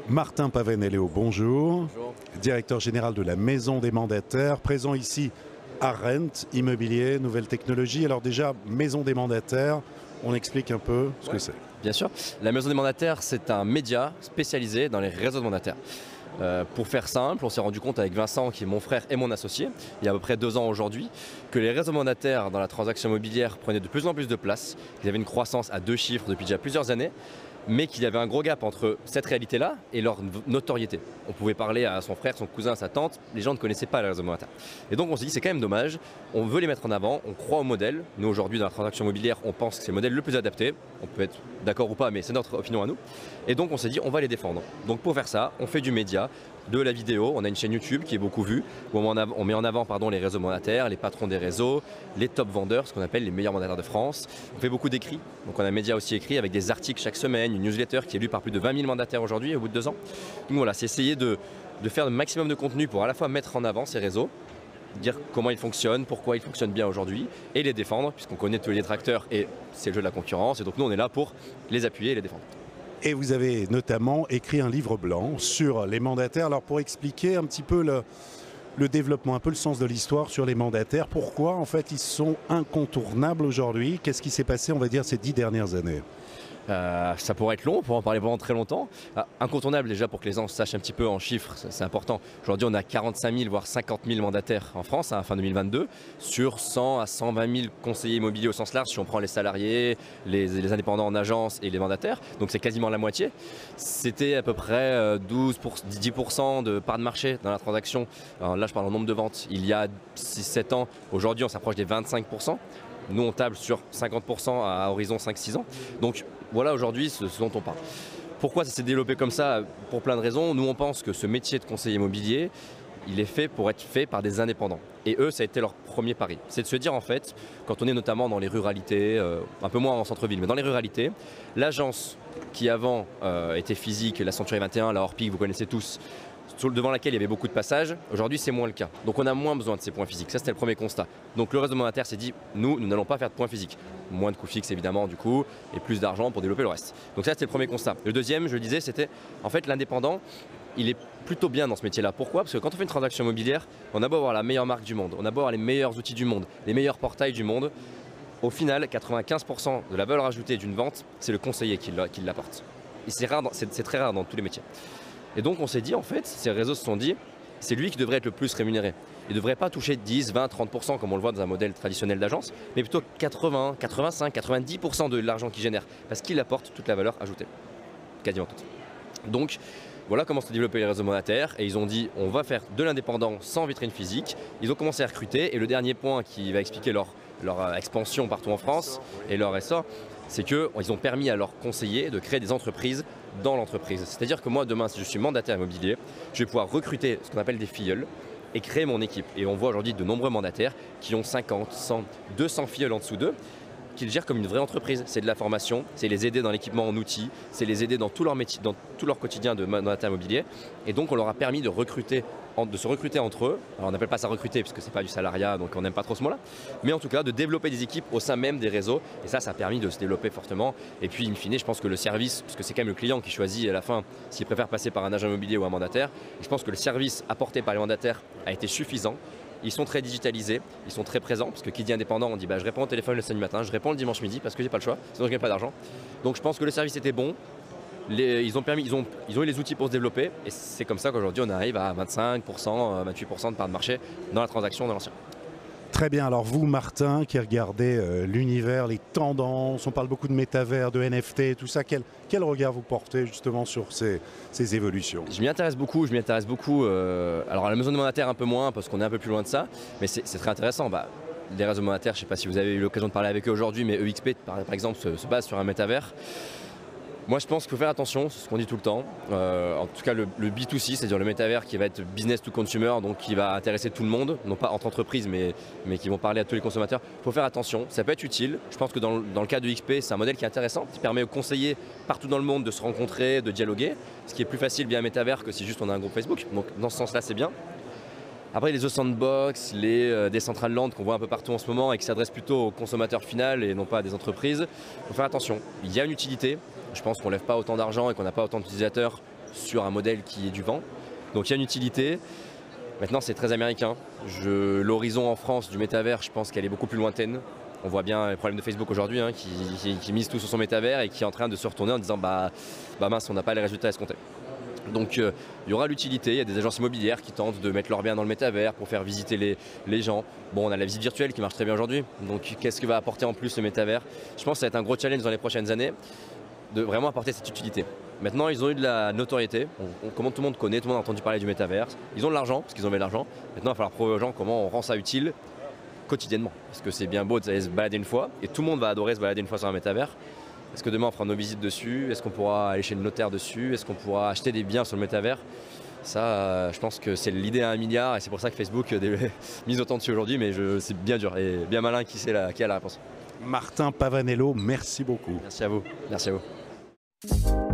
Martin Pavenello, bonjour. Bonjour. Directeur général de la Maison des Mandataires, présent ici à Rent, immobilier, nouvelles technologies. Alors déjà, Maison des Mandataires, on explique un peu ce que c'est. Bien sûr. La Maison des Mandataires, c'est un média spécialisé dans les réseaux de mandataires. Pour faire simple, on s'est rendu compte avec Vincent, qui est mon frère et mon associé, il y a à peu près 2 ans aujourd'hui, que les réseaux mandataires dans la transaction immobilière prenaient de plus en plus de place, qu'ils avaient une croissance à 2 chiffres depuis déjà plusieurs années, mais qu'il y avait un gros gap entre cette réalité-là et leur notoriété. On pouvait parler à son frère, son cousin, sa tante, les gens ne connaissaient pas les réseaux mandataires. Et donc on s'est dit c'est quand même dommage, on veut les mettre en avant, on croit au modèle. Nous aujourd'hui dans la transaction immobilière, on pense que c'est le modèle le plus adapté. On peut être d'accord ou pas, mais c'est notre opinion à nous. Et donc on s'est dit on va les défendre. Donc pour faire ça, on fait du média, de la vidéo, on a une chaîne YouTube qui est beaucoup vue, où on met en avant les réseaux mandataires, les patrons des réseaux, les top vendeurs, ce qu'on appelle les meilleurs mandataires de France. On fait beaucoup d'écrits, donc on a un média aussi écrit avec des articles chaque semaine, une newsletter qui est lue par plus de 20 000 mandataires aujourd'hui au bout de 2 ans. Donc voilà, c'est essayer de faire le maximum de contenu pour à la fois mettre en avant ces réseaux, dire comment ils fonctionnent, pourquoi ils fonctionnent bien aujourd'hui, et les défendre, puisqu'on connaît tous les détracteurs et c'est le jeu de la concurrence, et donc nous on est là pour les appuyer et les défendre. Et vous avez notamment écrit un livre blanc sur les mandataires. Alors pour expliquer un petit peu le développement, un peu le sens de l'histoire sur les mandataires, pourquoi en fait ils sont incontournables aujourd'hui? Qu'est-ce qui s'est passé, on va dire, ces 10 dernières années? Ça pourrait être long, on pourrait en parler pendant très longtemps. Incontournable déjà pour que les gens sachent un petit peu en chiffres, c'est important. Aujourd'hui on a 45 000 voire 50 000 mandataires en France à la fin 2022 sur 100 à 120 000 conseillers immobiliers au sens large si on prend les salariés, les indépendants en agence et les mandataires. Donc c'est quasiment la moitié. C'était à peu près 10% de part de marché dans la transaction. Alors là je parle en nombre de ventes. Il y a 6-7 ans, aujourd'hui on s'approche des 25%. Nous, on table sur 50% à horizon 5-6 ans. Donc voilà aujourd'hui ce dont on parle. Pourquoi ça s'est développé comme ça? Pour plein de raisons. Nous, on pense que ce métier de conseiller immobilier, il est fait pour être fait par des indépendants. Et eux, ça a été leur premier pari. C'est de se dire en fait, quand on est notamment dans les ruralités, un peu moins en centre-ville, mais dans les ruralités, l'agence qui avant était physique, la Century 21, la Orpi, vous connaissez tous, devant laquelle il y avait beaucoup de passages, aujourd'hui c'est moins le cas. Donc on a moins besoin de ces points physiques, ça c'était le premier constat. Donc le réseau mandataire s'est dit, nous n'allons pas faire de points physiques. Moins de coûts fixes évidemment du coup, et plus d'argent pour développer le reste. Donc ça c'était le premier constat. Le deuxième, je le disais, c'était en fait l'indépendant, il est plutôt bien dans ce métier-là. Pourquoi? Parce que quand on fait une transaction immobilière, on a beau avoir la meilleure marque du monde, on a beau avoir les meilleurs outils du monde, les meilleurs portails du monde, au final 95% de la valeur ajoutée d'une vente, c'est le conseiller qui l'apporte. Et c'est très rare dans tous les métiers. Et donc on s'est dit en fait, ces réseaux se sont dit, c'est lui qui devrait être le plus rémunéré. Il ne devrait pas toucher 10, 20, 30% comme on le voit dans un modèle traditionnel d'agence, mais plutôt 80, 85, 90% de l'argent qu'il génère, parce qu'il apporte toute la valeur ajoutée, quasiment toute. Donc voilà comment se sont développés les réseaux mandataires, et ils ont dit on va faire de l'indépendant sans vitrine physique. Ils ont commencé à recruter, et le dernier point qui va expliquer leur expansion partout en France et leur essor, c'est qu'ils ont permis à leurs conseillers de créer des entreprises dans l'entreprise. C'est-à-dire que moi, demain, si je suis mandataire immobilier, je vais pouvoir recruter ce qu'on appelle des filleuls et créer mon équipe. Et on voit aujourd'hui de nombreux mandataires qui ont 50, 100, 200 filleuls en dessous d'eux, qui le gèrent comme une vraie entreprise. C'est de la formation, c'est les aider dans l'équipement en outils, c'est les aider dans tout leur métier, dans tout leur quotidien de mandataire immobilier. Et donc, on leur a permis de se recruter entre eux. Alors, on n'appelle pas ça recruter puisque c'est pas du salariat, donc on n'aime pas trop ce mot-là. Mais en tout cas, de développer des équipes au sein même des réseaux. Et ça a permis de se développer fortement. Et puis, in fine, je pense que le service, parce que c'est quand même le client qui choisit à la fin s'il préfère passer par un agent immobilier ou un mandataire. Et je pense que le service apporté par les mandataires a été suffisant. Ils sont très digitalisés, ils sont très présents, parce que qui dit indépendant, on dit je réponds au téléphone le samedi matin, je réponds le dimanche midi parce que j'ai pas le choix, sinon je gagne pas d'argent. Donc je pense que le service était bon, ils ont eu les outils pour se développer, et c'est comme ça qu'aujourd'hui on arrive à 25%, 28% de part de marché dans la transaction de l'ancien. Très bien, alors vous Martin qui regardez l'univers, les tendances, on parle beaucoup de métavers, de NFT, tout ça, quel regard vous portez justement sur ces évolutions? Je m'y intéresse beaucoup, alors à la maison de mandataire un peu moins parce qu'on est un peu plus loin de ça, mais c'est très intéressant. Les réseaux mandataires, je ne sais pas si vous avez eu l'occasion de parler avec eux aujourd'hui, mais EXP par exemple se base sur un métavers. Moi je pense qu'il faut faire attention, c'est ce qu'on dit tout le temps. En tout cas le B2C, c'est-à-dire le métavers qui va être business to consumer, donc qui va intéresser tout le monde, non pas entre entreprises mais qui vont parler à tous les consommateurs. Il faut faire attention, ça peut être utile. Je pense que dans le cas de XP, c'est un modèle qui est intéressant, qui permet aux conseillers partout dans le monde de se rencontrer, de dialoguer, ce qui est plus facile via un métavers que si juste on a un groupe Facebook. Donc dans ce sens-là c'est bien. Après, les The Sandbox, les Decentraland qu'on voit un peu partout en ce moment et qui s'adressent plutôt au consommateur final et non pas à des entreprises, il faut faire attention. Il y a une utilité. Je pense qu'on ne lève pas autant d'argent et qu'on n'a pas autant d'utilisateurs sur un modèle qui est du vent. Donc il y a une utilité. Maintenant, c'est très américain. L'horizon en France du métavers, je pense qu'elle est beaucoup plus lointaine. On voit bien les problèmes de Facebook aujourd'hui, hein, qui mise tout sur son métavers et qui est en train de se retourner en disant bah mince, on n'a pas les résultats escomptés. Donc il y aura l'utilité, il y a des agences immobilières qui tentent de mettre leurs biens dans le métavers pour faire visiter les gens. Bon, on a la visite virtuelle qui marche très bien aujourd'hui, donc qu'est-ce que va apporter en plus le métavers? Je pense que ça va être un gros challenge dans les prochaines années de vraiment apporter cette utilité. Maintenant, ils ont eu de la notoriété, comment tout le monde connaît, tout le monde a entendu parler du métavers. Ils ont de l'argent, parce qu'ils ont mis de l'argent. Maintenant, il va falloir prouver aux gens comment on rend ça utile quotidiennement. Parce que c'est bien beau de se balader une fois, et tout le monde va adorer se balader une fois sur un métavers. Est-ce que demain on fera nos visites dessus? Est-ce qu'on pourra aller chez le notaire dessus? Est-ce qu'on pourra acheter des biens sur le métavers? Ça, je pense que c'est l'idée à 1 milliard et c'est pour ça que Facebook mise autant dessus aujourd'hui, mais c'est bien dur et bien malin qui a la réponse. Martin Pavanello, merci beaucoup. Merci à vous. Merci à vous.